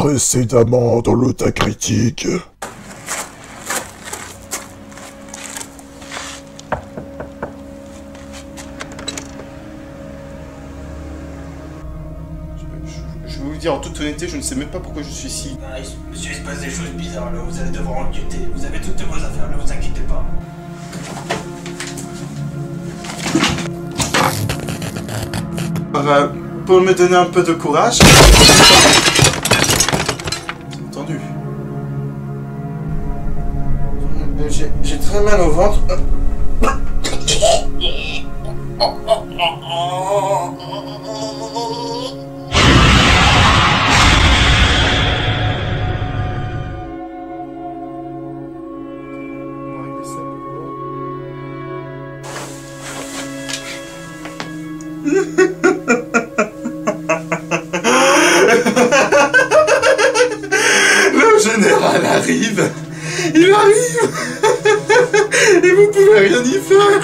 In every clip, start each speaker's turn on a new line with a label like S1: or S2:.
S1: Précédemment dans l'Otacritique.
S2: Je vais vous dire en toute honnêteté, je ne sais même pas pourquoi je suis ici.
S3: Ah, monsieur, il se passe des choses bizarres là, vous allez devoir enquêter. Vous avez toutes vos affaires, ne vous inquiétez pas.
S2: Pour me donner un peu de courage... J'ai entendu. J'ai très mal au ventre. Le général arrive. Il arrive. Et vous pouvez rien y faire.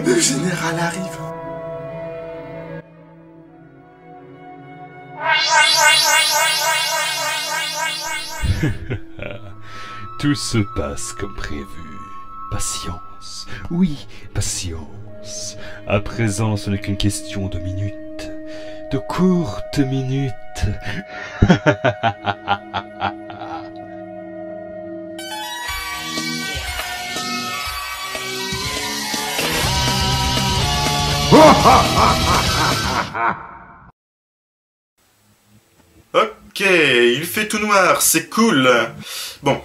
S2: Le général arrive.
S4: Tout se passe comme prévu. Patience. Oui, patience. À présent, ce n'est qu'une question de minutes. De courtes minutes.
S2: Ok, il fait tout noir, c'est cool. Bon,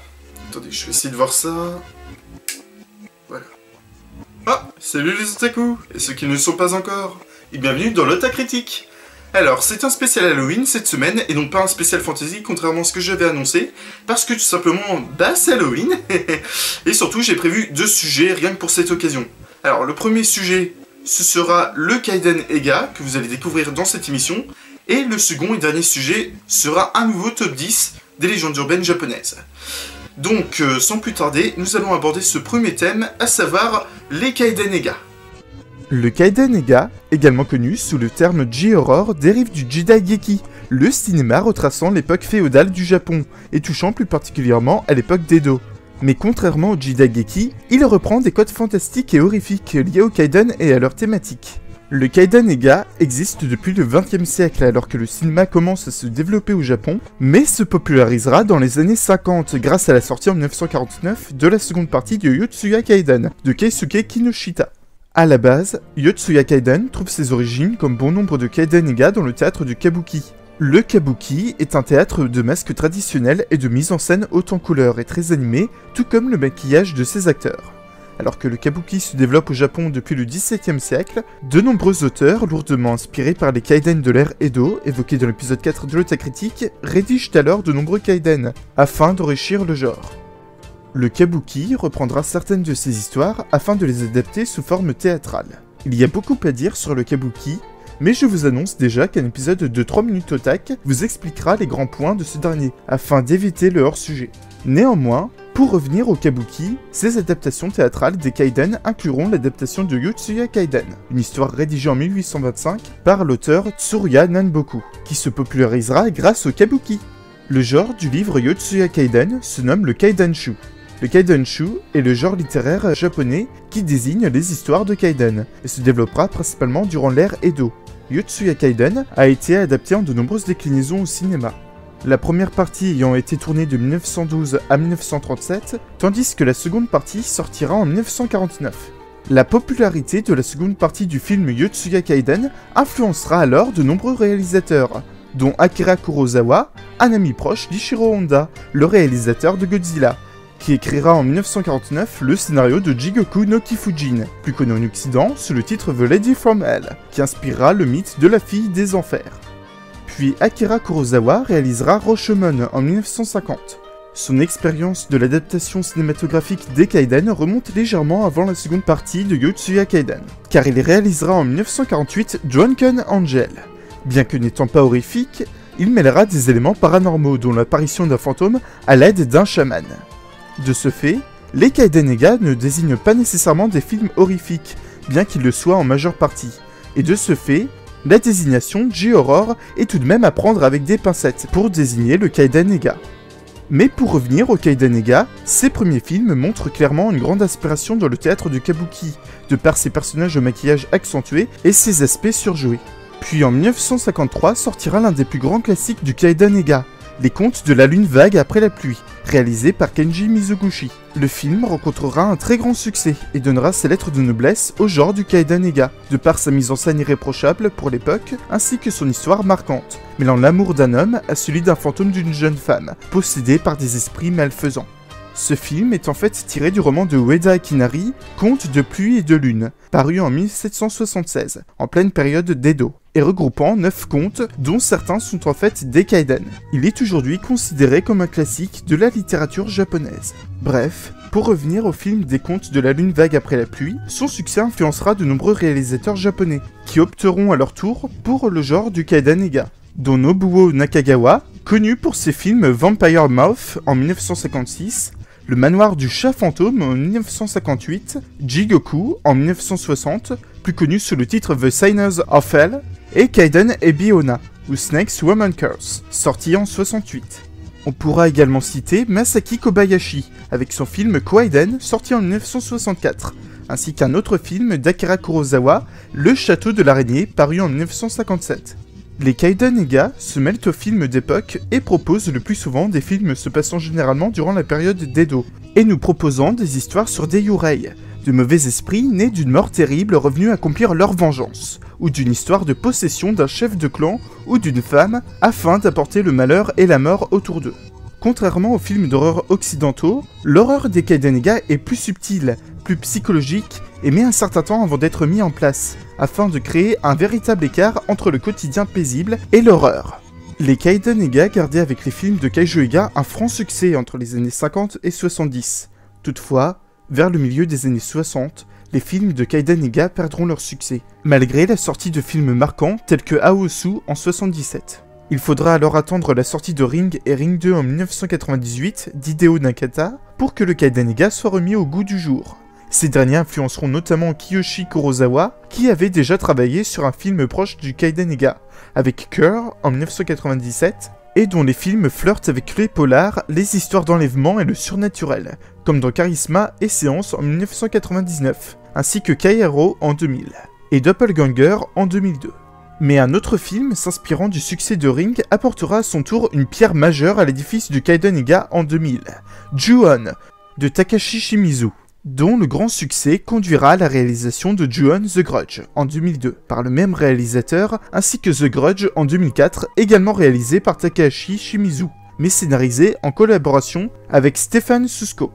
S2: attendez, je vais essayer de voir ça. Voilà. Ah, salut les otaku, et ceux qui ne le sont pas encore. Et bienvenue dans l'Otacritique. Alors, c'est un spécial Halloween cette semaine, et non pas un spécial fantasy, contrairement à ce que j'avais annoncé, parce que tout simplement, bah c'est Halloween. Et surtout, j'ai prévu 2 sujets rien que pour cette occasion. Alors, le premier sujet, ce sera le Kaiden Ega, que vous allez découvrir dans cette émission, et le second et dernier sujet sera un nouveau top 10 des légendes urbaines japonaises. Donc, sans plus tarder, nous allons aborder ce premier thème, à savoir les Kaiden Ega.
S5: Le Kaiden Ega, également connu sous le terme J-Horror, dérive du Jidaigeki, le cinéma retraçant l'époque féodale du Japon, et touchant plus particulièrement à l'époque d'Edo. Mais contrairement au Jidaigeki, il reprend des codes fantastiques et horrifiques liés au Kaiden et à leur thématique. Le Kaiden Ega existe depuis le XXe siècle alors que le cinéma commence à se développer au Japon, mais se popularisera dans les années 50 grâce à la sortie en 1949 de la seconde partie de Yotsuya Kaiden, de Keisuke Kinoshita. A la base, Yotsuya Kaiden trouve ses origines comme bon nombre de Kaiden Ega dans le théâtre du Kabuki. Le Kabuki est un théâtre de masques traditionnels et de mise en scène haute en couleurs et très animé, tout comme le maquillage de ses acteurs. Alors que le Kabuki se développe au Japon depuis le XVIIe siècle, de nombreux auteurs, lourdement inspirés par les Kaiden de l'ère Edo, évoqués dans l'épisode 4 de l'Otacritique, rédigent alors de nombreux Kaiden, afin d'enrichir le genre. Le Kabuki reprendra certaines de ces histoires afin de les adapter sous forme théâtrale. Il y a beaucoup à dire sur le Kabuki, mais je vous annonce déjà qu'un épisode de 3 minutes Otak vous expliquera les grands points de ce dernier, afin d'éviter le hors-sujet. Néanmoins, pour revenir au Kabuki, ces adaptations théâtrales des Kaiden incluront l'adaptation de Yotsuya Kaiden, une histoire rédigée en 1825 par l'auteur Tsuruya Nanboku, qui se popularisera grâce au Kabuki. Le genre du livre Yotsuya Kaiden se nomme le Kaidenshu. Le Kaidenshu est le genre littéraire japonais qui désigne les histoires de Kaiden, et se développera principalement durant l'ère Edo. Yotsuya Kaiden a été adapté en de nombreuses déclinaisons au cinéma. La première partie ayant été tournée de 1912 à 1937, tandis que la seconde partie sortira en 1949. La popularité de la seconde partie du film Yotsuya Kaiden influencera alors de nombreux réalisateurs, dont Akira Kurosawa, un ami proche d'Ichiro Honda, le réalisateur de Godzilla, qui écrira en 1949 le scénario de Jigoku no Kifujin, plus connu en Occident sous le titre The Lady from Hell, qui inspirera le mythe de la fille des enfers. Puis Akira Kurosawa réalisera Rashomon en 1950. Son expérience de l'adaptation cinématographique des Kaiden remonte légèrement avant la seconde partie de Yotsuya Kaiden, car il réalisera en 1948 Drunken Angel. Bien que n'étant pas horrifique, il mêlera des éléments paranormaux dont l'apparition d'un fantôme à l'aide d'un chaman. De ce fait, les Kaiden Ega ne désignent pas nécessairement des films horrifiques, bien qu'ils le soient en majeure partie, et de ce fait, La désignation J-Horror est tout de même à prendre avec des pincettes pour désigner le Kaidanega. Mais pour revenir au Kaidanega, ses premiers films montrent clairement une grande inspiration dans le théâtre du kabuki, de par ses personnages au maquillage accentué et ses aspects surjoués. Puis en 1953 sortira l'un des plus grands classiques du Kaidanega, Les Contes de la Lune Vague après la pluie, réalisé par Kenji Mizoguchi. Le film rencontrera un très grand succès et donnera ses lettres de noblesse au genre du Kaidanega, de par sa mise en scène irréprochable pour l'époque, ainsi que son histoire marquante, mêlant l'amour d'un homme à celui d'un fantôme d'une jeune femme, possédée par des esprits malfaisants. Ce film est en fait tiré du roman de Ueda Akinari, Contes de pluie et de lune, paru en 1776, en pleine période d'Edo, et regroupant 9 contes, dont certains sont en fait des kaiden. Il est aujourd'hui considéré comme un classique de la littérature japonaise. Bref, pour revenir au film des Contes de la Lune Vague après la pluie, son succès influencera de nombreux réalisateurs japonais, qui opteront à leur tour pour le genre du Kaidanega, dont Nobuo Nakagawa, connu pour ses films Vampire Mouth en 1956, Le Manoir du Chat Fantôme en 1958, Jigoku en 1960, plus connu sous le titre The Signers of Hell, et Kaiden Ebiona, ou Snake's Woman Curse, sorti en 68. On pourra également citer Masaki Kobayashi, avec son film Kwaiden, sorti en 1964, ainsi qu'un autre film d'Akira Kurosawa, Le Château de l'Araignée, paru en 1957. Les Kaidanega se mêlent aux films d'époque et proposent le plus souvent des films se passant généralement durant la période d'Edo, et nous proposant des histoires sur des yurei, de mauvais esprits nés d'une mort terrible revenus accomplir leur vengeance, ou d'une histoire de possession d'un chef de clan ou d'une femme afin d'apporter le malheur et la mort autour d'eux. Contrairement aux films d'horreur occidentaux, l'horreur des Kaidanega est plus subtile, plus psychologique et met un certain temps avant d'être mis en place, afin de créer un véritable écart entre le quotidien paisible et l'horreur. Les Kaidanega gardaient avec les films de Kaiju-Ega un franc succès entre les années 50 et 70. Toutefois, vers le milieu des années 60, les films de Kaidanega perdront leur succès, malgré la sortie de films marquants tels que Aosu en 77. Il faudra alors attendre la sortie de Ring et Ring 2 en 1998 d'Hideo Nakata pour que le Kaidanega soit remis au goût du jour. Ces derniers influenceront notamment Kiyoshi Kurosawa, qui avait déjà travaillé sur un film proche du Kaidanega, avec Cœur en 1997, et dont les films flirtent avec les polars, les histoires d'enlèvement et le surnaturel, comme dans Charisma et Séance en 1999, ainsi que Kairo en 2000, et Doppelganger en 2002. Mais un autre film, s'inspirant du succès de Ring, apportera à son tour une pierre majeure à l'édifice du Kaidanega en 2000, Ju-On, de Takashi Shimizu, dont le grand succès conduira à la réalisation de Ju-On The Grudge en 2002, par le même réalisateur, ainsi que The Grudge en 2004, également réalisé par Takashi Shimizu, mais scénarisé en collaboration avec Stéphane Susko.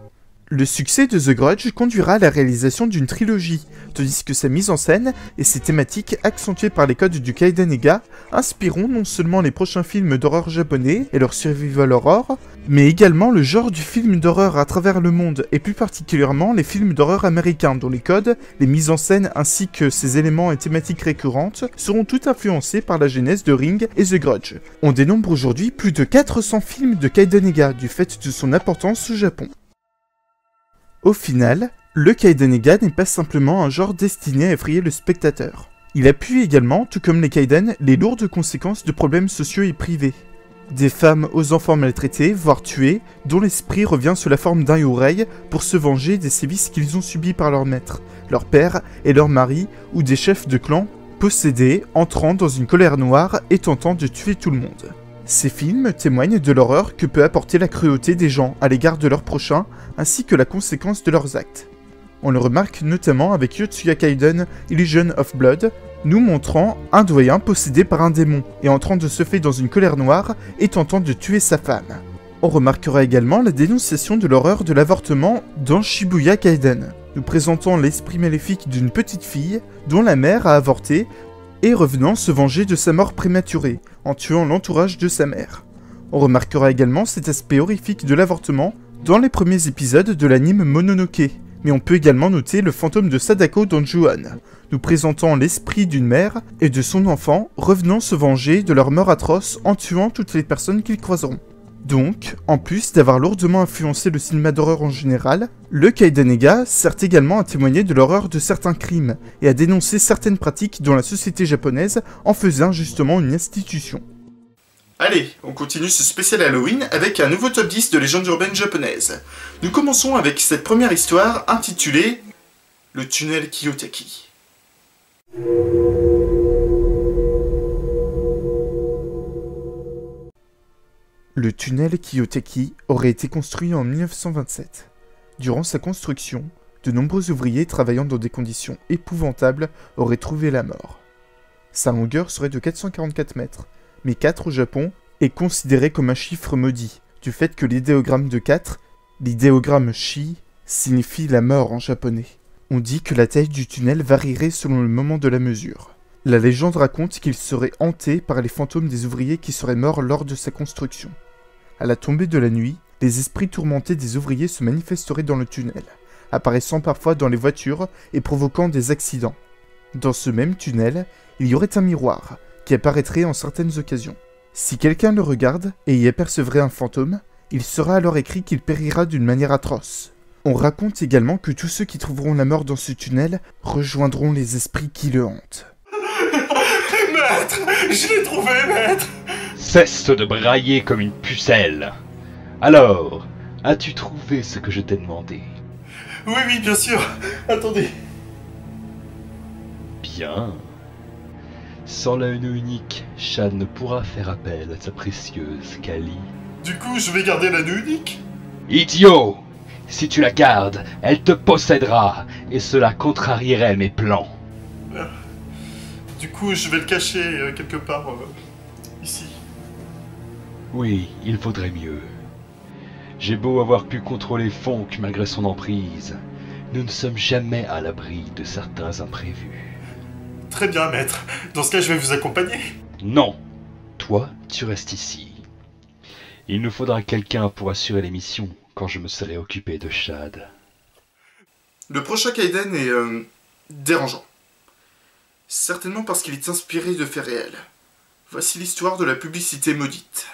S5: Le succès de The Grudge conduira à la réalisation d'une trilogie, tandis que sa mise en scène et ses thématiques accentuées par les codes du Kaidanega inspireront non seulement les prochains films d'horreur japonais et leur survival horror, mais également le genre du film d'horreur à travers le monde, et plus particulièrement les films d'horreur américains, dont les codes, les mises en scène ainsi que ses éléments et thématiques récurrentes seront tout influencés par la genèse de Ring et The Grudge. On dénombre aujourd'hui plus de 400 films de Kaidanega du fait de son importance au Japon. Au final, le Kaidanega n'est pas simplement un genre destiné à effrayer le spectateur. Il appuie également, tout comme les Kaiden, les lourdes conséquences de problèmes sociaux et privés. Des femmes aux enfants maltraités, voire tués, dont l'esprit revient sous la forme d'un yurei pour se venger des sévices qu'ils ont subis par leur maître, leur père et leur mari, ou des chefs de clan possédés, entrant dans une colère noire et tentant de tuer tout le monde. Ces films témoignent de l'horreur que peut apporter la cruauté des gens à l'égard de leurs prochains, ainsi que la conséquence de leurs actes. On le remarque notamment avec Yotsuya Kaiden Illusion of Blood, nous montrant un doyen possédé par un démon et entrant de se faire dans une colère noire et tentant de tuer sa femme. On remarquera également la dénonciation de l'horreur de l'avortement dans Shibuya Kaiden, nous présentant l'esprit maléfique d'une petite fille dont la mère a avorté et revenant se venger de sa mort prématurée, en tuant l'entourage de sa mère. On remarquera également cet aspect horrifique de l'avortement dans les premiers épisodes de l'anime Mononoke, mais on peut également noter le fantôme de Sadako dans Ju-On, nous présentant l'esprit d'une mère et de son enfant revenant se venger de leur mort atroce en tuant toutes les personnes qu'ils croiseront. Donc, en plus d'avoir lourdement influencé le cinéma d'horreur en général, le Kaidanega sert également à témoigner de l'horreur de certains crimes et à dénoncer certaines pratiques dont la société japonaise en faisait injustement une institution.
S2: Allez, on continue ce spécial Halloween avec un nouveau top 10 de légendes urbaines japonaises. Nous commençons avec cette première histoire intitulée « Le tunnel Kiyotaki ».
S5: Le tunnel Kiyotaki aurait été construit en 1927. Durant sa construction, de nombreux ouvriers travaillant dans des conditions épouvantables auraient trouvé la mort. Sa longueur serait de 444 mètres, mais 4 au Japon est considéré comme un chiffre maudit, du fait que l'idéogramme de 4, l'idéogramme Shi, signifie la mort en japonais. On dit que la taille du tunnel varierait selon le moment de la mesure. La légende raconte qu'il serait hanté par les fantômes des ouvriers qui seraient morts lors de sa construction. À la tombée de la nuit, les esprits tourmentés des ouvriers se manifesteraient dans le tunnel, apparaissant parfois dans les voitures et provoquant des accidents. Dans ce même tunnel, il y aurait un miroir, qui apparaîtrait en certaines occasions. Si quelqu'un le regarde et y apercevrait un fantôme, il sera alors écrit qu'il périra d'une manière atroce. On raconte également que tous ceux qui trouveront la mort dans ce tunnel rejoindront les esprits qui le hantent.
S3: Maître, je l'ai trouvé, maître.
S4: Cesse de brailler comme une pucelle. Alors, as-tu trouvé ce que je t'ai demandé?
S3: Oui, bien sûr. Attendez.
S4: Bien. Sans l'anneau unique, Chad ne pourra faire appel à sa précieuse Kali.
S3: Du coup, je vais garder l'anneau unique.
S4: Idiot! Si tu la gardes, elle te possédera, et cela contrarierait mes plans.
S3: Du coup, je vais le cacher quelque part ici.
S4: Oui, il vaudrait mieux. J'ai beau avoir pu contrôler Fonk malgré son emprise, nous ne sommes jamais à l'abri de certains imprévus.
S3: Très bien, maître. Dans ce cas, je vais vous accompagner.
S4: Non! Toi, tu restes ici. Il nous faudra quelqu'un pour assurer les missions quand je me serai occupé de Chad.
S2: Le prochain Kaiden est dérangeant. Certainement parce qu'il est inspiré de faits réels. Voici l'histoire de la publicité maudite.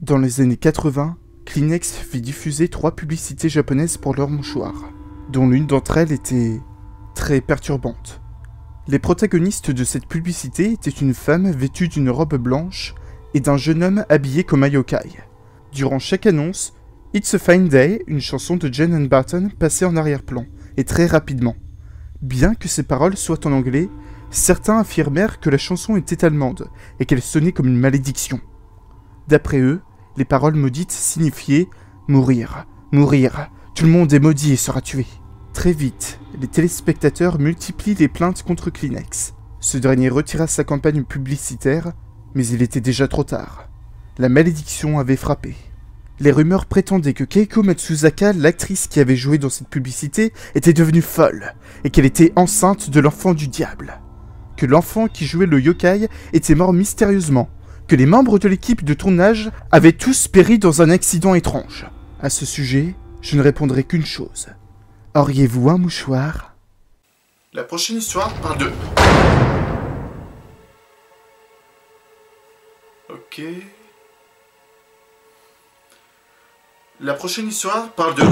S5: Dans les années 80, Kleenex fit diffuser 3 publicités japonaises pour leurs mouchoirs, dont l'une d'entre elles était très perturbante. Les protagonistes de cette publicité étaient une femme vêtue d'une robe blanche et d'un jeune homme habillé comme un yokai. Durant chaque annonce, It's a Fine Day, une chanson de Jen and Barton, passait en arrière-plan, et très rapidement. Bien que ces paroles soient en anglais, certains affirmèrent que la chanson était allemande, et qu'elle sonnait comme une malédiction. D'après eux, les paroles maudites signifiaient « mourir, mourir, tout le monde est maudit et sera tué ». Très vite, les téléspectateurs multiplient les plaintes contre Kleenex. Ce dernier retira sa campagne publicitaire, mais il était déjà trop tard. La malédiction avait frappé. Les rumeurs prétendaient que Keiko Matsuzaka, l'actrice qui avait joué dans cette publicité, était devenue folle, et qu'elle était enceinte de l'enfant du diable. Que l'enfant qui jouait le yokai était mort mystérieusement, que les membres de l'équipe de tournage avaient tous péri dans un accident étrange. À ce sujet, je ne répondrai qu'une chose. Auriez-vous un mouchoir ?
S2: La prochaine histoire parle de... Ok... La prochaine histoire parle de...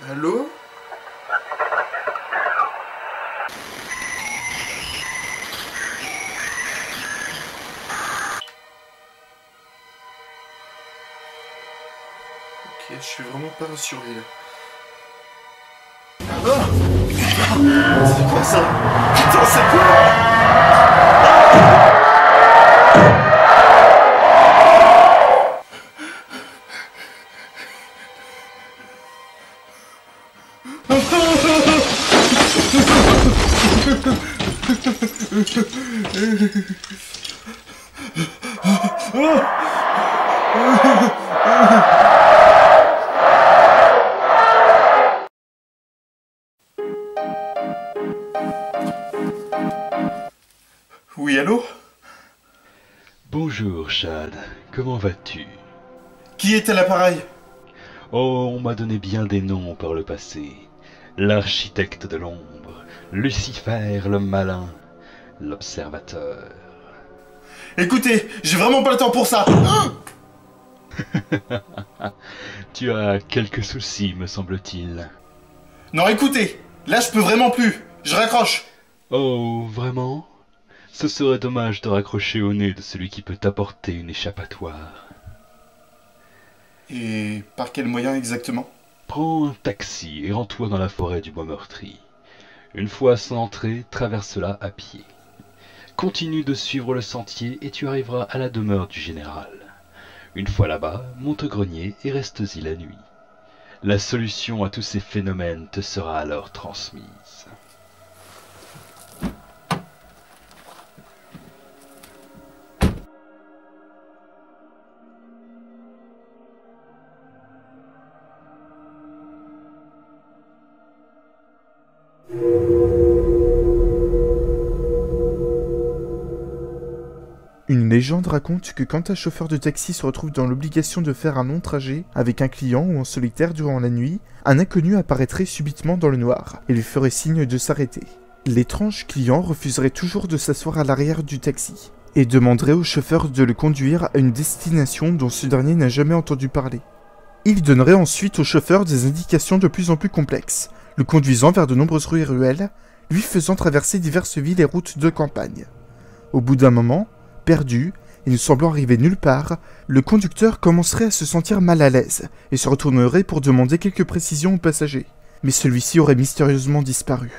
S2: Allô ? Ok, je suis vraiment pas rassuré là. Oh putain, c'est quoi ça? Putain, c'est quoi? Oui, allô?
S4: Bonjour, Chad. Comment vas-tu?
S2: Qui est à l'appareil?
S4: Oh, on m'a donné bien des noms par le passé. L'architecte de l'ombre, Lucifer le malin, l'observateur.
S2: Écoutez, j'ai vraiment pas le temps pour ça.
S4: Tu as quelques soucis, me semble-t-il.
S2: Non, écoutez, là je peux vraiment plus. Je raccroche.
S4: Oh, vraiment? Ce serait dommage de raccrocher au nez de celui qui peut t'apporter une échappatoire.
S2: Et par quel moyen exactement?
S4: Prends un taxi et rends-toi dans la forêt du bois meurtri. Une fois à son entrée, traverse-la à pied. Continue de suivre le sentier et tu arriveras à la demeure du général. Une fois là-bas, monte au grenier et reste-y la nuit. La solution à tous ces phénomènes te sera alors transmise.
S5: Une légende raconte que quand un chauffeur de taxi se retrouve dans l'obligation de faire un long trajet avec un client ou en solitaire durant la nuit, un inconnu apparaîtrait subitement dans le noir et lui ferait signe de s'arrêter. L'étrange client refuserait toujours de s'asseoir à l'arrière du taxi et demanderait au chauffeur de le conduire à une destination dont ce dernier n'a jamais entendu parler. Il donnerait ensuite au chauffeur des indications de plus en plus complexes, le conduisant vers de nombreuses rues et ruelles, lui faisant traverser diverses villes et routes de campagne. Au bout d'un moment, perdu, et ne semblant arriver nulle part, le conducteur commencerait à se sentir mal à l'aise, et se retournerait pour demander quelques précisions au passager. Mais celui-ci aurait mystérieusement disparu.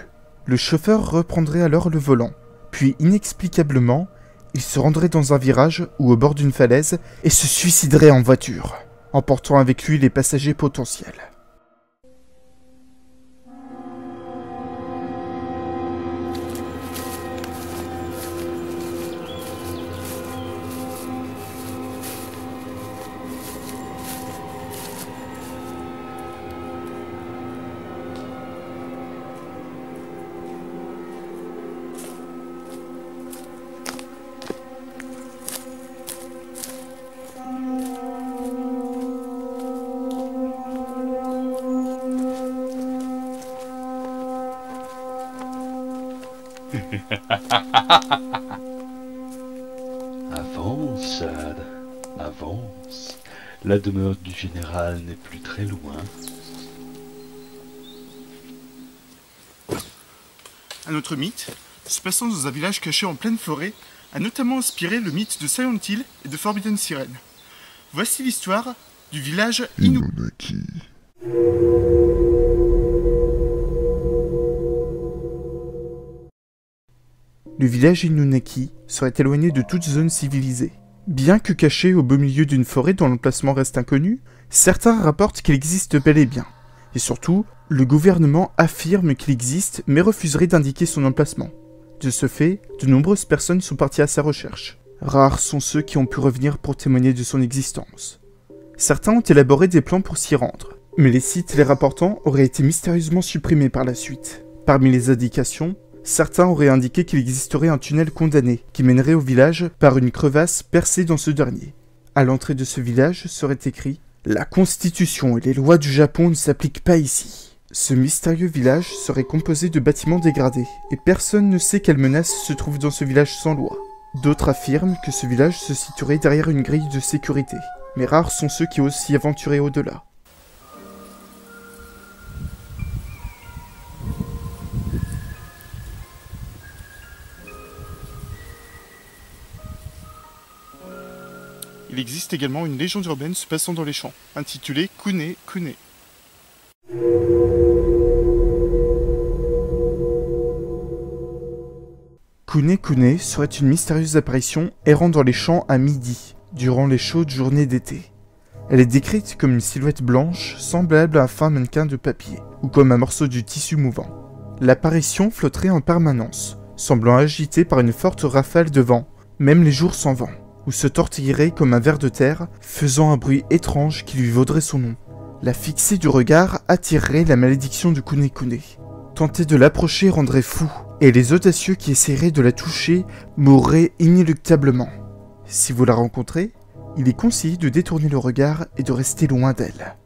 S5: Le chauffeur reprendrait alors le volant, puis inexplicablement, il se rendrait dans un virage ou au bord d'une falaise, et se suiciderait en voiture, emportant avec lui les passagers potentiels.
S4: Avance, Chad, avance. La demeure du général n'est plus très loin.
S3: Un autre mythe, se passant dans un village caché en pleine forêt, a notamment inspiré le mythe de Silent Hill et de Forbidden Siren. Voici l'histoire du village
S1: Inunaki.
S5: Le village Inunaki serait éloigné de toute zone civilisée. Bien que caché au beau milieu d'une forêt dont l'emplacement reste inconnu, certains rapportent qu'il existe bel et bien. Et surtout, le gouvernement affirme qu'il existe mais refuserait d'indiquer son emplacement. De ce fait, de nombreuses personnes sont parties à sa recherche. Rares sont ceux qui ont pu revenir pour témoigner de son existence. Certains ont élaboré des plans pour s'y rendre, mais les sites les rapportant auraient été mystérieusement supprimés par la suite. Parmi les indications, certains auraient indiqué qu'il existerait un tunnel condamné qui mènerait au village par une crevasse percée dans ce dernier. À l'entrée de ce village serait écrit « La Constitution et les lois du Japon ne s'appliquent pas ici ». Ce mystérieux village serait composé de bâtiments dégradés, et personne ne sait quelle menace se trouve dans ce village sans loi. D'autres affirment que ce village se situerait derrière une grille de sécurité, mais rares sont ceux qui osent s'y aventurer au-delà.
S3: Il existe également une légende urbaine se passant dans les champs, intitulée Kune Kune.
S5: Kune Kune serait une mystérieuse apparition errant dans les champs à midi, durant les chaudes journées d'été. Elle est décrite comme une silhouette blanche, semblable à un fin mannequin de papier, ou comme un morceau de tissu mouvant. L'apparition flotterait en permanence, semblant agitée par une forte rafale de vent, même les jours sans vent, ou se tortillerait comme un ver de terre, faisant un bruit étrange qui lui vaudrait son nom. La fixée du regard attirerait la malédiction du Kune Kune. Tenter de l'approcher rendrait fou, et les audacieux qui essaieraient de la toucher mourraient inéluctablement. Si vous la rencontrez, il est conseillé de détourner le regard et de rester loin d'elle.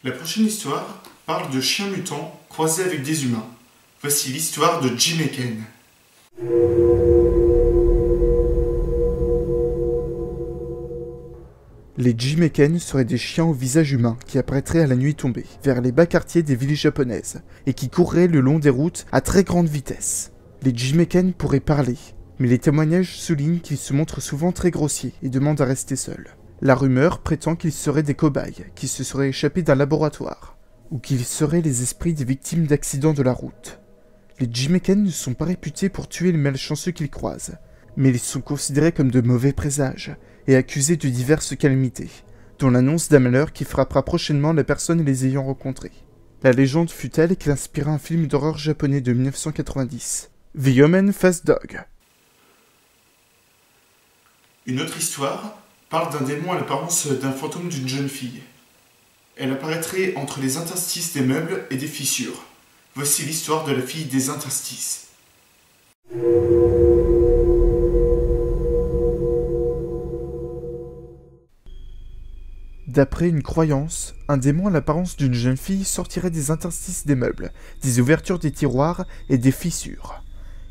S3: La prochaine histoire parle de chiens mutants croisés avec des humains. Voici l'histoire de Jim et Ken.
S5: Les Jimeken seraient des chiens au visage humain qui apparaîtraient à la nuit tombée, vers les bas quartiers des villes japonaises, et qui courraient le long des routes à très grande vitesse. Les Jimeken pourraient parler, mais les témoignages soulignent qu'ils se montrent souvent très grossiers et demandent à rester seuls. La rumeur prétend qu'ils seraient des cobayes, qui se seraient échappés d'un laboratoire, ou qu'ils seraient les esprits des victimes d'accidents de la route. Les Jimeken ne sont pas réputés pour tuer les malchanceux qu'ils croisent, mais ils sont considérés comme de mauvais présages, et accusés de diverses calamités, dont l'annonce d'un malheur qui frappera prochainement la personne les ayant rencontrés. La légende fut telle qu'il inspira un film d'horreur japonais de 1990, The Omen Face Dog.
S3: Une autre histoire parle d'un démon à l'apparence d'un fantôme d'une jeune fille. Elle apparaîtrait entre les interstices des meubles et des fissures. Voici l'histoire de la fille des interstices.
S5: D'après une croyance, un démon à l'apparence d'une jeune fille sortirait des interstices des meubles, des ouvertures des tiroirs et des fissures.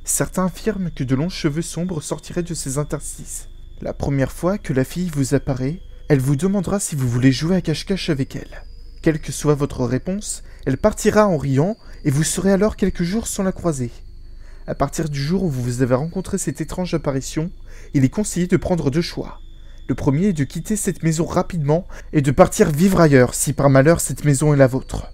S5: Certains affirment que de longs cheveux sombres sortiraient de ces interstices. La première fois que la fille vous apparaît, elle vous demandera si vous voulez jouer à cache-cache avec elle. Quelle que soit votre réponse, elle partira en riant et vous serez alors quelques jours sans la croiser. À partir du jour où vous avez rencontré cette étrange apparition, il est conseillé de prendre deux choix. Le premier est de quitter cette maison rapidement et de partir vivre ailleurs si par malheur cette maison est la vôtre.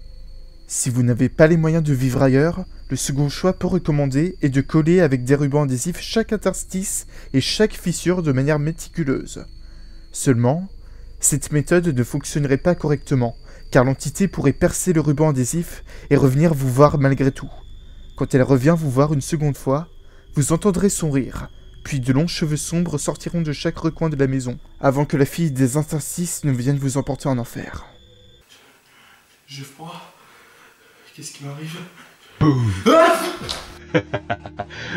S5: Si vous n'avez pas les moyens de vivre ailleurs, le second choix peu recommandé est de coller avec des rubans adhésifs chaque interstice et chaque fissure de manière méticuleuse. Seulement, cette méthode ne fonctionnerait pas correctement, car l'entité pourrait percer le ruban adhésif et revenir vous voir malgré tout. Quand elle revient vous voir une seconde fois, vous entendrez son rire, puis de longs cheveux sombres sortiront de chaque recoin de la maison, avant que la fille des interstices ne vienne vous emporter en enfer.
S3: J'ai froid. Qu'est-ce qui m'arrive?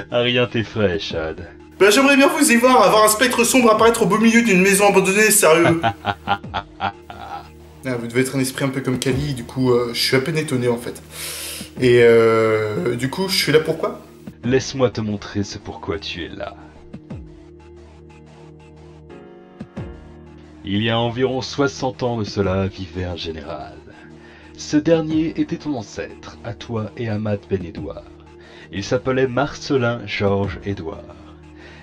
S4: Rien t'effraie, Chad.
S2: Ben, j'aimerais bien vous y voir un spectre sombre apparaître au beau milieu d'une maison abandonnée, sérieux. Vous devez être un esprit un peu comme Kali, du coup, je suis à peine étonné en fait. Et du coup, je suis là pourquoi?
S4: Laisse-moi te montrer ce pourquoi tu es là. Il y a environ 60 ans de cela vivait un général. Ce dernier était ton ancêtre, à toi et à Matt Ben Edouard. Il s'appelait Marcelin Georges Edouard.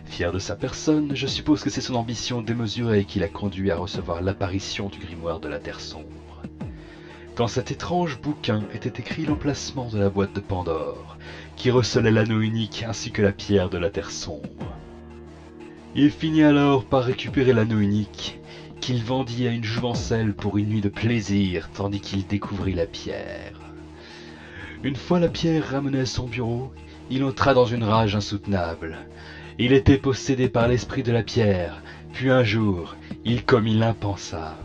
S4: Fier de sa personne, je suppose que c'est son ambition démesurée qui l'a conduit à recevoir l'apparition du grimoire de la Terre Sombre. Dans cet étrange bouquin était écrit l'emplacement de la boîte de Pandore, qui recelait l'anneau unique ainsi que la pierre de la Terre sombre. Il finit alors par récupérer l'anneau unique, qu'il vendit à une jouvencelle pour une nuit de plaisir, tandis qu'il découvrit la pierre. Une fois la pierre ramenée à son bureau, il entra dans une rage insoutenable. Il était possédé par l'esprit de la pierre, puis un jour, il commit l'impensable.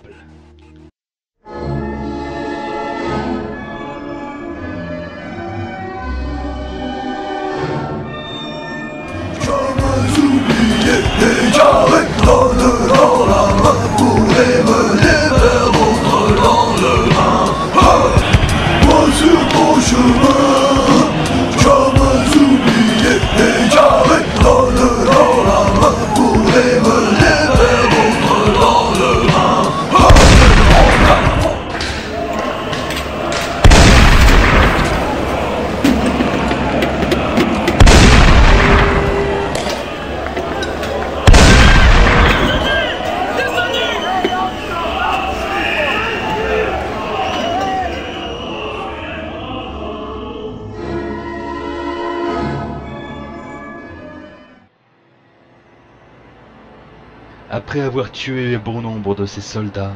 S4: Après avoir tué bon nombre de ses soldats,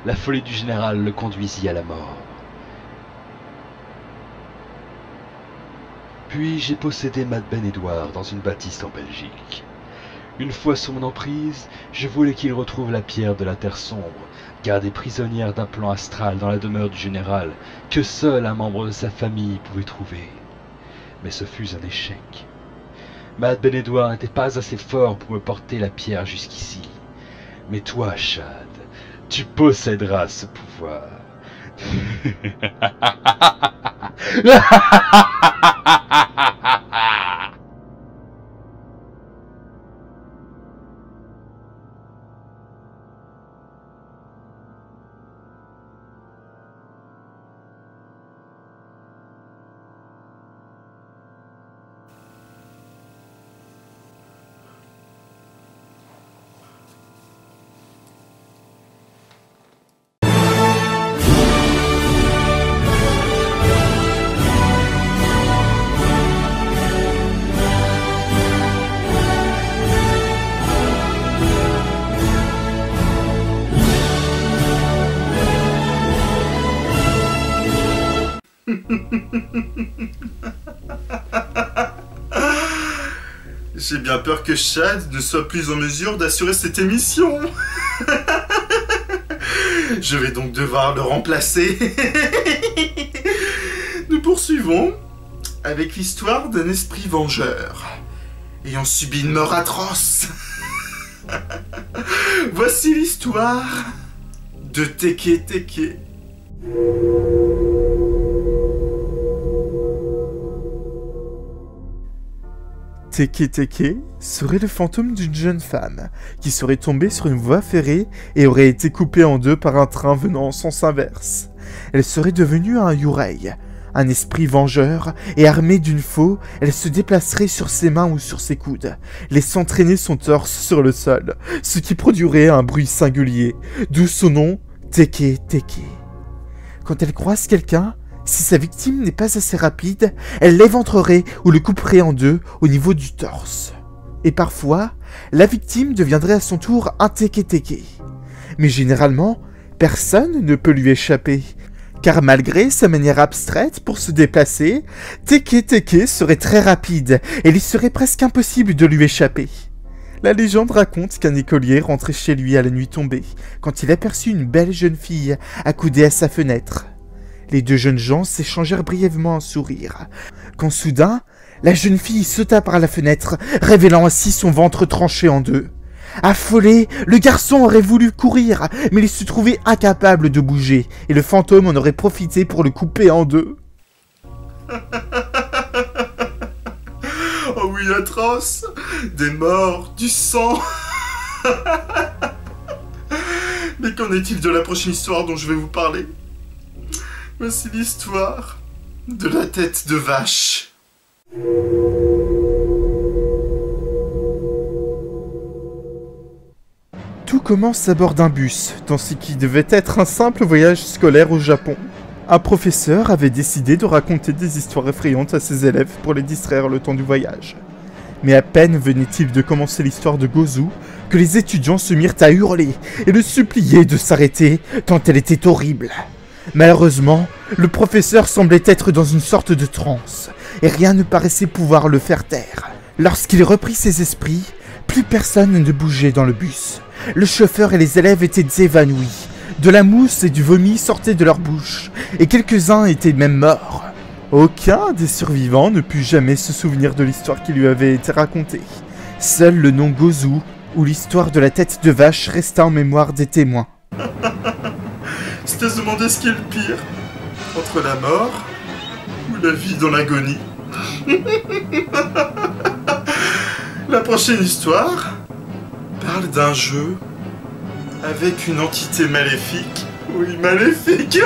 S4: la folie du général le conduisit à la mort. Puis j'ai possédé Mad Ben Edward dans une bâtisse en Belgique. Une fois sous mon emprise, je voulais qu'il retrouve la pierre de la Terre sombre, gardée prisonnière d'un plan astral dans la demeure du général, que seul un membre de sa famille pouvait trouver. Mais ce fut un échec. Mad Ben Edward n'était pas assez fort pour me porter la pierre jusqu'ici. Mais toi, Chad, tu posséderas ce pouvoir.
S2: J'ai bien peur que Chad ne soit plus en mesure d'assurer cette émission. Je vais donc devoir le remplacer. Nous poursuivons avec l'histoire d'un esprit vengeur ayant subi une mort atroce. Voici l'histoire de Teke Teke.
S5: Teke Teke serait le fantôme d'une jeune femme qui serait tombée sur une voie ferrée et aurait été coupée en deux par un train venant en sens inverse. Elle serait devenue un Yurei, un esprit vengeur, et armée d'une faux, elle se déplacerait sur ses mains ou sur ses coudes, laissant traîner son torse sur le sol, ce qui produirait un bruit singulier, d'où son nom Teke Teke. Quand elle croise quelqu'un, si sa victime n'est pas assez rapide, elle l'éventrerait ou le couperait en deux au niveau du torse. Et parfois, la victime deviendrait à son tour un Teke Teke. Mais généralement, personne ne peut lui échapper, car malgré sa manière abstraite pour se déplacer, Teke Teke serait très rapide et il serait presque impossible de lui échapper. La légende raconte qu'un écolier rentrait chez lui à la nuit tombée, quand il aperçut une belle jeune fille accoudée à sa fenêtre. Les deux jeunes gens s'échangèrent brièvement un sourire, quand soudain, la jeune fille sauta par la fenêtre, révélant ainsi son ventre tranché en deux. Affolé, le garçon aurait voulu courir, mais il se trouvait incapable de bouger, et le fantôme en aurait profité pour le couper en deux.
S2: Oh oui, atroce! Des morts, du sang. Mais qu'en est-il de la prochaine histoire dont je vais vous parler? Voici l'histoire de la tête de vache.
S5: Tout commence à bord d'un bus, dans ce qui devait être un simple voyage scolaire au Japon. Un professeur avait décidé de raconter des histoires effrayantes à ses élèves pour les distraire le temps du voyage. Mais à peine venait-il de commencer l'histoire de Gozu que les étudiants se mirent à hurler et le supplier de s'arrêter tant elle était horrible. Malheureusement, le professeur semblait être dans une sorte de transe et rien ne paraissait pouvoir le faire taire. Lorsqu'il reprit ses esprits, plus personne ne bougeait dans le bus. Le chauffeur et les élèves étaient évanouis. De la mousse et du vomi sortaient de leur bouche, et quelques-uns étaient même morts. Aucun des survivants ne put jamais se souvenir de l'histoire qui lui avait été racontée. Seul le nom Gozu ou l'histoire de la tête de vache resta en mémoire des témoins.
S2: C'était se demander ce qui est le pire, entre la mort ou la vie dans l'agonie. La prochaine histoire parle d'un jeu avec une entité maléfique. Oui, maléfique.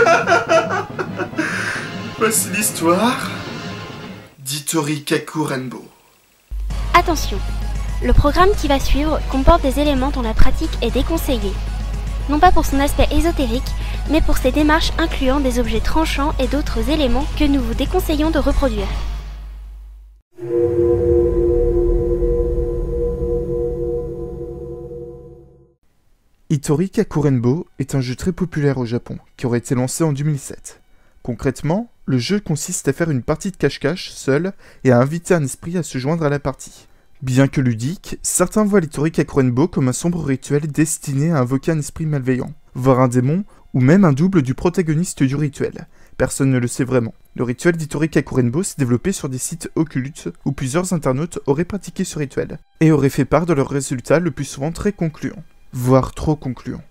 S2: Voici l'histoire d'Hitori Kaku Rainbow.
S1: Attention, le programme qui va suivre comporte des éléments dont la pratique est déconseillée. Non pas pour son aspect ésotérique, mais pour ses démarches incluant des objets tranchants et d'autres éléments que nous vous déconseillons de reproduire.
S5: Hitori Kaku Rainbow est un jeu très populaire au Japon, qui aurait été lancé en 2007. Concrètement, le jeu consiste à faire une partie de cache-cache seul et à inviter un esprit à se joindre à la partie. Bien que ludique, certains voient l'Hitori Kaku Rainbow comme un sombre rituel destiné à invoquer un esprit malveillant, voire un démon, ou même un double du protagoniste du rituel. Personne ne le sait vraiment. Le rituel d'Hitori Kaku Rainbow s'est développé sur des sites occultes où plusieurs internautes auraient pratiqué ce rituel, et auraient fait part de leurs résultats le plus souvent très concluants, voire trop concluants.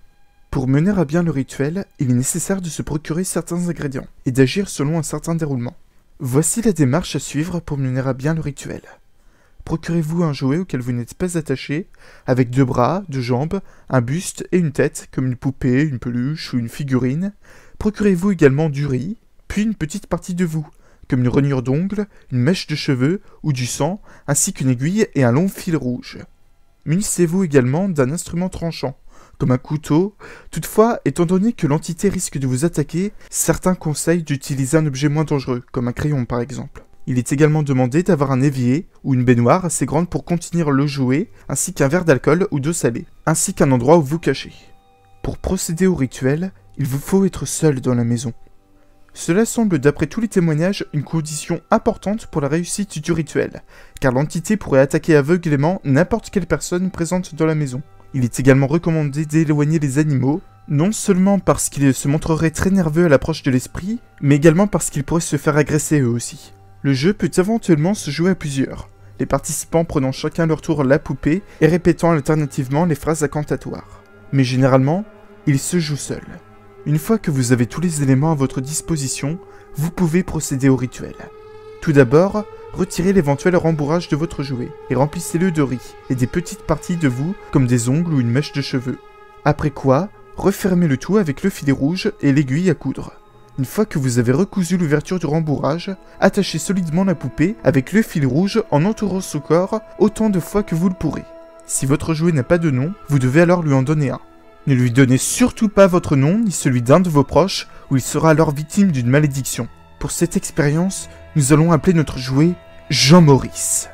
S5: Pour mener à bien le rituel, il est nécessaire de se procurer certains ingrédients, et d'agir selon un certain déroulement. Voici la démarche à suivre pour mener à bien le rituel. Procurez-vous un jouet auquel vous n'êtes pas attaché, avec 2 bras, 2 jambes, un buste et une tête, comme une poupée, une peluche ou une figurine. Procurez-vous également du riz, puis une petite partie de vous, comme une rognure d'ongles, une mèche de cheveux ou du sang, ainsi qu'une aiguille et un long fil rouge. Munissez-vous également d'un instrument tranchant, comme un couteau. Toutefois, étant donné que l'entité risque de vous attaquer, certains conseillent d'utiliser un objet moins dangereux, comme un crayon par exemple. Il est également demandé d'avoir un évier ou une baignoire assez grande pour contenir le jouet, ainsi qu'un verre d'alcool ou d'eau salée, ainsi qu'un endroit où vous cacher. Pour procéder au rituel, il vous faut être seul dans la maison. Cela semble, d'après tous les témoignages, une condition importante pour la réussite du rituel, car l'entité pourrait attaquer aveuglément n'importe quelle personne présente dans la maison. Il est également recommandé d'éloigner les animaux, non seulement parce qu'ils se montreraient très nerveux à l'approche de l'esprit, mais également parce qu'ils pourraient se faire agresser eux aussi. Le jeu peut éventuellement se jouer à plusieurs, les participants prenant chacun leur tour la poupée et répétant alternativement les phrases incantatoires. Mais généralement, il se joue seul. Une fois que vous avez tous les éléments à votre disposition, vous pouvez procéder au rituel. Tout d'abord, retirez l'éventuel rembourrage de votre jouet et remplissez-le de riz et des petites parties de vous comme des ongles ou une mèche de cheveux. Après quoi, refermez le tout avec le filet rouge et l'aiguille à coudre. Une fois que vous avez recousu l'ouverture du rembourrage, attachez solidement la poupée avec le fil rouge en entourant son corps autant de fois que vous le pourrez. Si votre jouet n'a pas de nom, vous devez alors lui en donner un. Ne lui donnez surtout pas votre nom ni celui d'un de vos proches ou il sera alors victime d'une malédiction. Pour cette expérience, nous allons appeler notre jouet Jean-Maurice.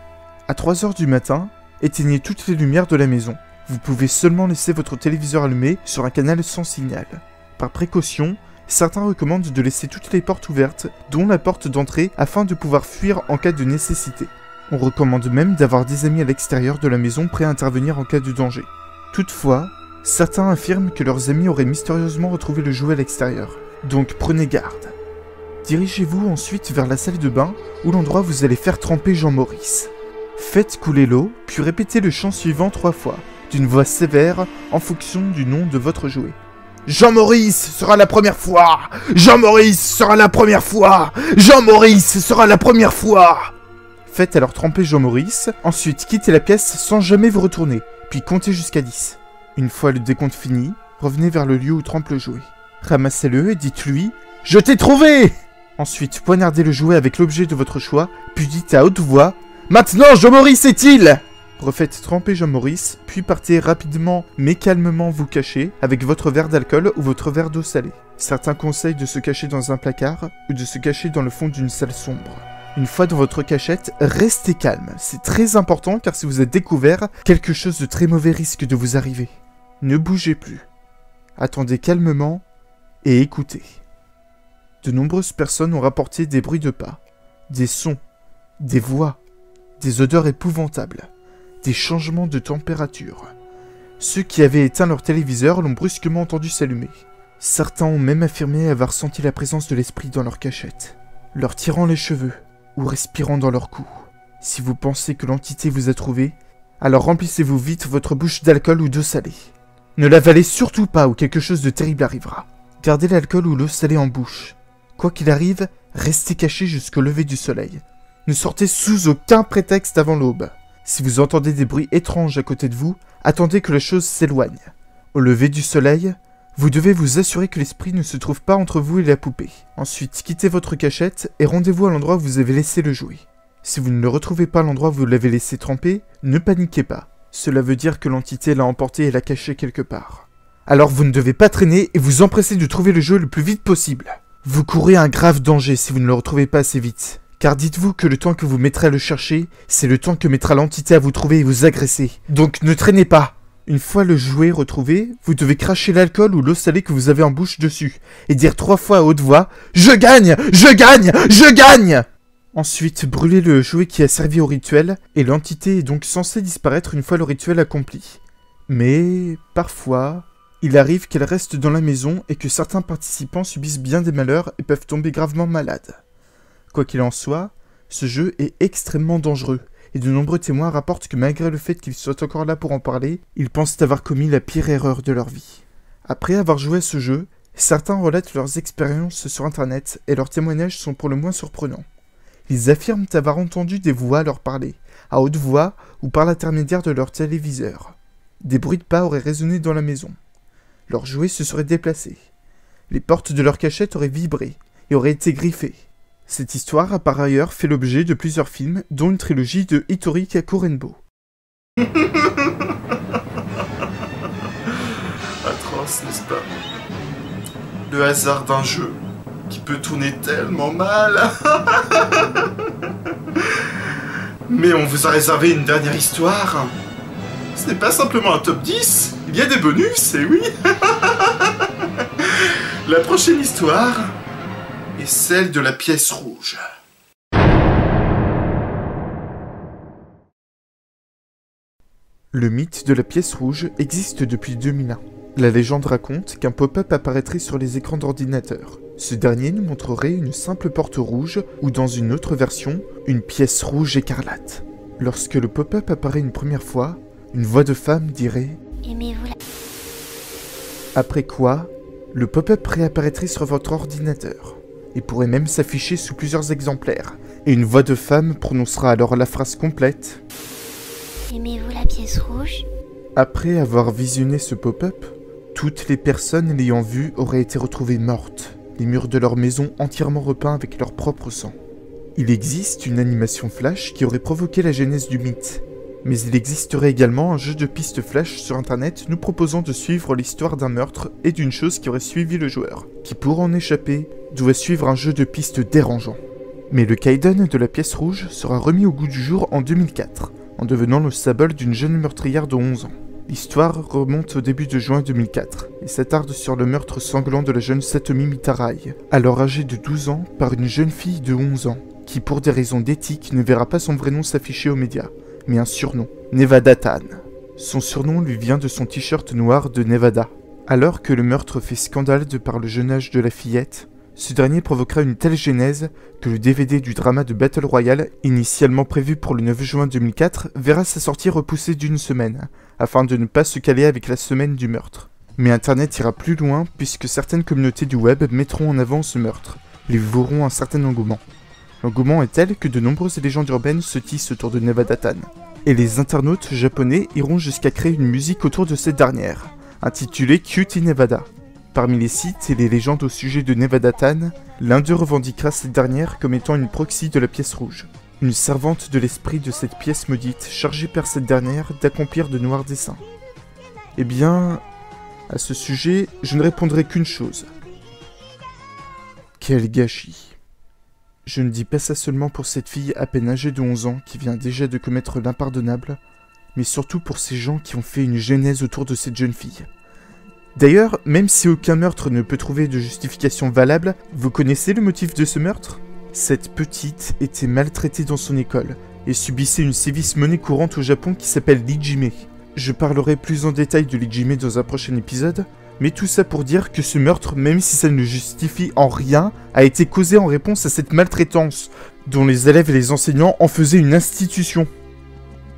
S5: À 3 h du matin, éteignez toutes les lumières de la maison. Vous pouvez seulement laisser votre téléviseur allumé sur un canal sans signal. Par précaution, certains recommandent de laisser toutes les portes ouvertes, dont la porte d'entrée, afin de pouvoir fuir en cas de nécessité. On recommande même d'avoir des amis à l'extérieur de la maison prêts à intervenir en cas de danger. Toutefois, certains affirment que leurs amis auraient mystérieusement retrouvé le jouet à l'extérieur, donc prenez garde. Dirigez-vous ensuite vers la salle de bain, où l'endroit où vous allez faire tremper Jean-Maurice. Faites couler l'eau, puis répétez le chant suivant 3 fois, d'une voix sévère en fonction du nom de votre jouet. Jean-Maurice sera la première fois. Jean-Maurice sera la première fois. Jean-Maurice sera la première fois. Faites alors tremper Jean-Maurice, ensuite quittez la pièce sans jamais vous retourner, puis comptez jusqu'à 10. Une fois le décompte fini, revenez vers le lieu où trempe le jouet. Ramassez-le et dites-lui « Je t'ai trouvé !» Ensuite, poignardez le jouet avec l'objet de votre choix, puis dites à haute voix « Maintenant, Jean-Maurice est-il ?» Refaites tremper Jean-Maurice, puis partez rapidement mais calmement vous cacher avec votre verre d'alcool ou votre verre d'eau salée. Certains conseillent de se cacher dans un placard ou de se cacher dans le fond d'une salle sombre. Une fois dans votre cachette, restez calme. C'est très important car si vous êtes découvert, quelque chose de très mauvais risque de vous arriver. Ne bougez plus. Attendez calmement et écoutez. De nombreuses personnes ont rapporté des bruits de pas, des sons, des voix, des odeurs épouvantables, des changements de température. Ceux qui avaient éteint leur téléviseur l'ont brusquement entendu s'allumer. Certains ont même affirmé avoir senti la présence de l'esprit dans leur cachette, leur tirant les cheveux ou respirant dans leur cou. Si vous pensez que l'entité vous a trouvé, alors remplissez-vous vite votre bouche d'alcool ou d'eau salée. Ne l'avalez surtout pas ou quelque chose de terrible arrivera. Gardez l'alcool ou l'eau salée en bouche. Quoi qu'il arrive, restez caché jusqu'au lever du soleil. Ne sortez sous aucun prétexte avant l'aube. Si vous entendez des bruits étranges à côté de vous, attendez que la chose s'éloigne. Au lever du soleil, vous devez vous assurer que l'esprit ne se trouve pas entre vous et la poupée. Ensuite, quittez votre cachette et rendez-vous à l'endroit où vous avez laissé le jouet. Si vous ne le retrouvez pas à l'endroit où vous l'avez laissé tremper, ne paniquez pas. Cela veut dire que l'entité l'a emporté et l'a caché quelque part. Alors vous ne devez pas traîner et vous empresser de trouver le jeu le plus vite possible. Vous courez un grave danger si vous ne le retrouvez pas assez vite. Car dites-vous que le temps que vous mettrez à le chercher, c'est le temps que mettra l'entité à vous trouver et vous agresser. Donc ne traînez pas. Une fois le jouet retrouvé, vous devez cracher l'alcool ou l'eau salée que vous avez en bouche dessus, et dire 3 fois à haute voix « Je gagne! Je gagne! Je gagne !» Ensuite, brûlez le jouet qui a servi au rituel, et l'entité est donc censée disparaître une fois le rituel accompli. Mais, parfois, il arrive qu'elle reste dans la maison et que certains participants subissent bien des malheurs et peuvent tomber gravement malades. Quoi qu'il en soit, ce jeu est extrêmement dangereux, et de nombreux témoins rapportent que malgré le fait qu'ils soient encore là pour en parler, ils pensent avoir commis la pire erreur de leur vie. Après avoir joué à ce jeu, certains relatent leurs expériences sur internet et leurs témoignages sont pour le moins surprenants. Ils affirment avoir entendu des voix leur parler, à haute voix ou par l'intermédiaire de leur téléviseur. Des bruits de pas auraient résonné dans la maison. Leurs jouets se seraient déplacés. Les portes de leur cachette auraient vibré et auraient été griffées. Cette histoire a par ailleurs fait l'objet de plusieurs films, dont une trilogie de Hitori Kakurenbo.
S2: Atroce, n'est-ce pas? Le hasard d'un jeu qui peut tourner tellement mal. Mais on vous a réservé une dernière histoire. Ce n'est pas simplement un top 10, il y a des bonus, et oui. La prochaine histoire est celle de la pièce rouge.
S5: Le mythe de la pièce rouge existe depuis 2001. La légende raconte qu'un pop-up apparaîtrait sur les écrans d'ordinateur. Ce dernier nous montrerait une simple porte rouge ou dans une autre version, une pièce rouge écarlate. Lorsque le pop-up apparaît une première fois, une voix de femme dirait « Aimez-vous la... » Après quoi, le pop-up réapparaîtrait sur votre ordinateur et pourrait même s'afficher sous plusieurs exemplaires. Et une voix de femme prononcera alors la phrase complète « Aimez-vous la pièce rouge ?» Après avoir visionné ce pop-up, toutes les personnes l'ayant vu auraient été retrouvées mortes, les murs de leur maison entièrement repeints avec leur propre sang. Il existe une animation flash qui aurait provoqué la genèse du mythe, mais il existerait également un jeu de pistes flash sur internet nous proposant de suivre l'histoire d'un meurtre et d'une chose qui aurait suivi le joueur, qui pour en échapper, doit suivre un jeu de pistes dérangeant. Mais le Kaiden de la pièce rouge sera remis au goût du jour en 2004, en devenant le symbole d'une jeune meurtrière de 11 ans. L'histoire remonte au début de juin 2004 et s'attarde sur le meurtre sanglant de la jeune Satomi Mitarai, alors âgée de 12 ans, par une jeune fille de 11 ans, qui pour des raisons d'éthique ne verra pas son vrai nom s'afficher aux médias, mais un surnom, Nevada Tan. Son surnom lui vient de son t-shirt noir de Nevada. Alors que le meurtre fait scandale de par le jeune âge de la fillette, ce dernier provoquera une telle genèse que le DVD du drama de Battle Royale, initialement prévu pour le 9 juin 2004, verra sa sortie repoussée d'une semaine, afin de ne pas se caler avec la semaine du meurtre. Mais Internet ira plus loin puisque certaines communautés du web mettront en avant ce meurtre, et voueront un certain engouement. L'engouement est tel que de nombreuses légendes urbaines se tissent autour de Nevada Tan, et les internautes japonais iront jusqu'à créer une musique autour de cette dernière, intitulée Cutie Nevada. Parmi les sites et les légendes au sujet de Nevada Tan, l'un d'eux revendiquera cette dernière comme étant une proxy de la pièce rouge, une servante de l'esprit de cette pièce maudite chargée par cette dernière d'accomplir de noirs desseins. Eh bien, à ce sujet, je ne répondrai qu'une chose. Quel gâchis. Je ne dis pas ça seulement pour cette fille à peine âgée de 11 ans qui vient déjà de commettre l'impardonnable, mais surtout pour ces gens qui ont fait une genèse autour de cette jeune fille. D'ailleurs, même si aucun meurtre ne peut trouver de justification valable, vous connaissez le motif de ce meurtre ? Cette petite était maltraitée dans son école et subissait une sévice monnaie courante au Japon qui s'appelle l'Ijime. Je parlerai plus en détail de l'Ijime dans un prochain épisode, mais tout ça pour dire que ce meurtre, même si ça ne justifie en rien, a été causé en réponse à cette maltraitance, dont les élèves et les enseignants en faisaient une institution.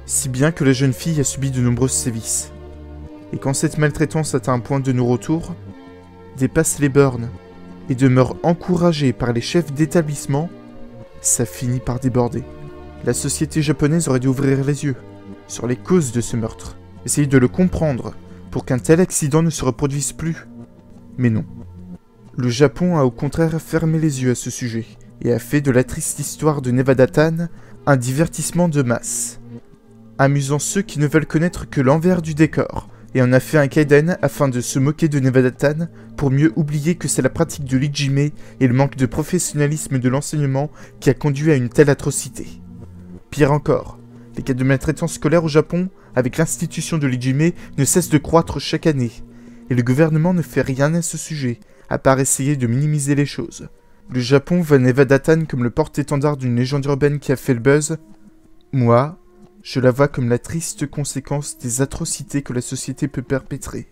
S5: Si bien que la jeune fille a subi de nombreuses sévices. Et quand cette maltraitance atteint un point de non-retour, dépasse les bornes, et demeure encouragée par les chefs d'établissement, ça finit par déborder. La société japonaise aurait dû ouvrir les yeux sur les causes de ce meurtre, essayer de le comprendre, pour qu'un tel accident ne se reproduise plus. Mais non. Le Japon a au contraire fermé les yeux à ce sujet, et a fait de la triste histoire de Nevada-tan un divertissement de masse, amusant ceux qui ne veulent connaître que l'envers du décor, et en a fait un kaiden afin de se moquer de Nevada-tan pour mieux oublier que c'est la pratique de l'Ijime et le manque de professionnalisme de l'enseignement qui a conduit à une telle atrocité. Pire encore, les cas de maltraitance scolaire au Japon, avec l'institution de l'Ijime, ne cessent de croître chaque année, et le gouvernement ne fait rien à ce sujet, à part essayer de minimiser les choses. Le Japon voit Nevada-tan comme le porte-étendard d'une légende urbaine qui a fait le buzz. Moi, je la vois comme la triste conséquence des atrocités que la société peut perpétrer.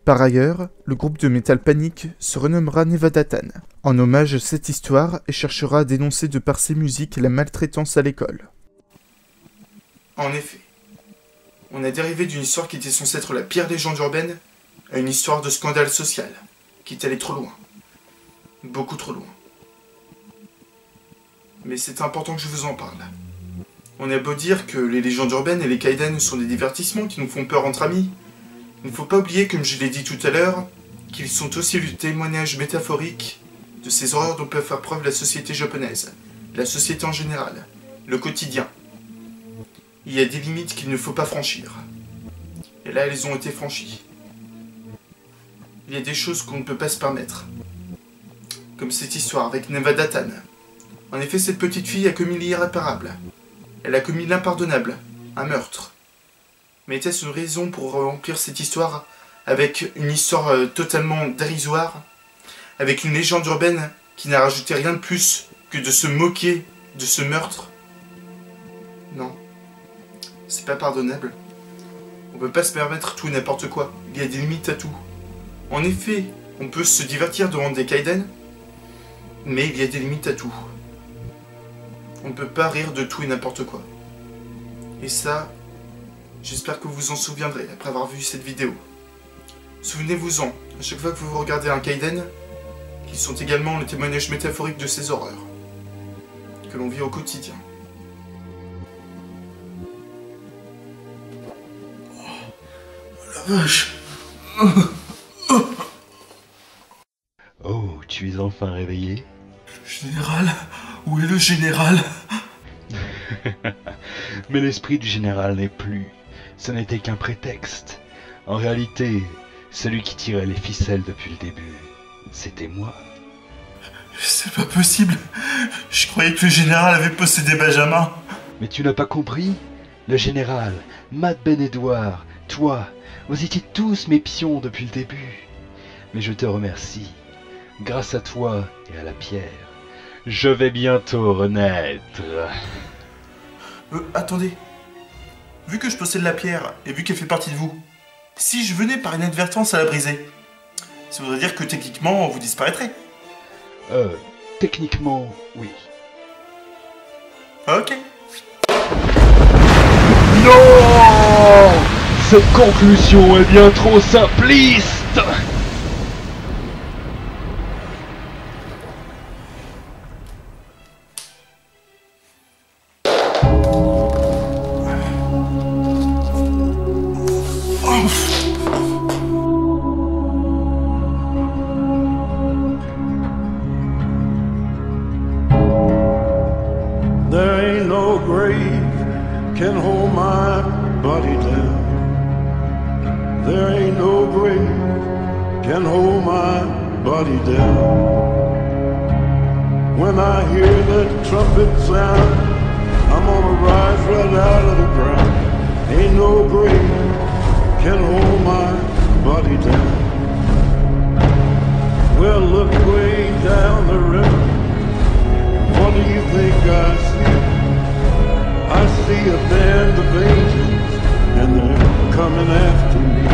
S5: Par ailleurs, le groupe de métal Panic se renommera Nevada-tan, en hommage à cette histoire, et cherchera à dénoncer de par ses musiques la maltraitance à l'école.
S2: En effet, on a dérivé d'une histoire qui était censée être la pire légende urbaine à une histoire de scandale social, qui est allée trop loin. Beaucoup trop loin. Mais c'est important que je vous en parle. On a beau dire que les légendes urbaines et les kaiden sont des divertissements qui nous font peur entre amis, il ne faut pas oublier, comme je l'ai dit tout à l'heure, qu'ils sont aussi le témoignage métaphorique de ces horreurs dont peut faire preuve la société japonaise, la société en général, le quotidien. Il y a des limites qu'il ne faut pas franchir. Et là, elles ont été franchies. Il y a des choses qu'on ne peut pas se permettre. Comme cette histoire avec Nevada-tan. En effet, cette petite fille a commis l'irréparable. Elle a commis l'impardonnable, un meurtre. Mais était-ce une raison pour remplir cette histoire avec une histoire totalement dérisoire, avec une légende urbaine qui n'a rajouté rien de plus que de se moquer de ce meurtre? Non. C'est pas pardonnable. On peut pas se permettre tout et n'importe quoi. Il y a des limites à tout. En effet, on peut se divertir devant des kaiden, mais il y a des limites à tout. On ne peut pas rire de tout et n'importe quoi. Et ça, j'espère que vous vous en souviendrez après avoir vu cette vidéo. Souvenez-vous-en, à chaque fois que vous regardez un kaiden, qu'ils sont également le témoignage métaphorique de ces horreurs que l'on vit au quotidien. La vache.
S4: Oh, tu es enfin réveillé?
S3: Général, où est le général?
S4: Mais l'esprit du général n'est plus. Ce n'était qu'un prétexte. En réalité, celui qui tirait les ficelles depuis le début, c'était moi.
S3: C'est pas possible. Je croyais que le général avait possédé Benjamin.
S4: Mais tu n'as pas compris? Le général, Matt Ben Edouard, toi, vous étiez tous mes pions depuis le début. Mais je te remercie. Grâce à toi et à la pierre, je vais bientôt renaître.
S3: Attendez. Vu que je possède la pierre, et vu qu'elle fait partie de vous, si je venais par inadvertance à la briser, ça voudrait dire que techniquement, vous disparaîtrez.
S4: Techniquement, oui.
S3: Ok.
S4: Non! Cette conclusion est bien trop simpliste!
S6: There ain't no grave can hold my body down. There ain't no grave can hold my body down. When I hear that trumpet sound, I'm gonna rise right out of the ground. Ain't no grave can hold my body down. Well, look way down the river. What do you think I see? I see a band of angels, and they're coming after me.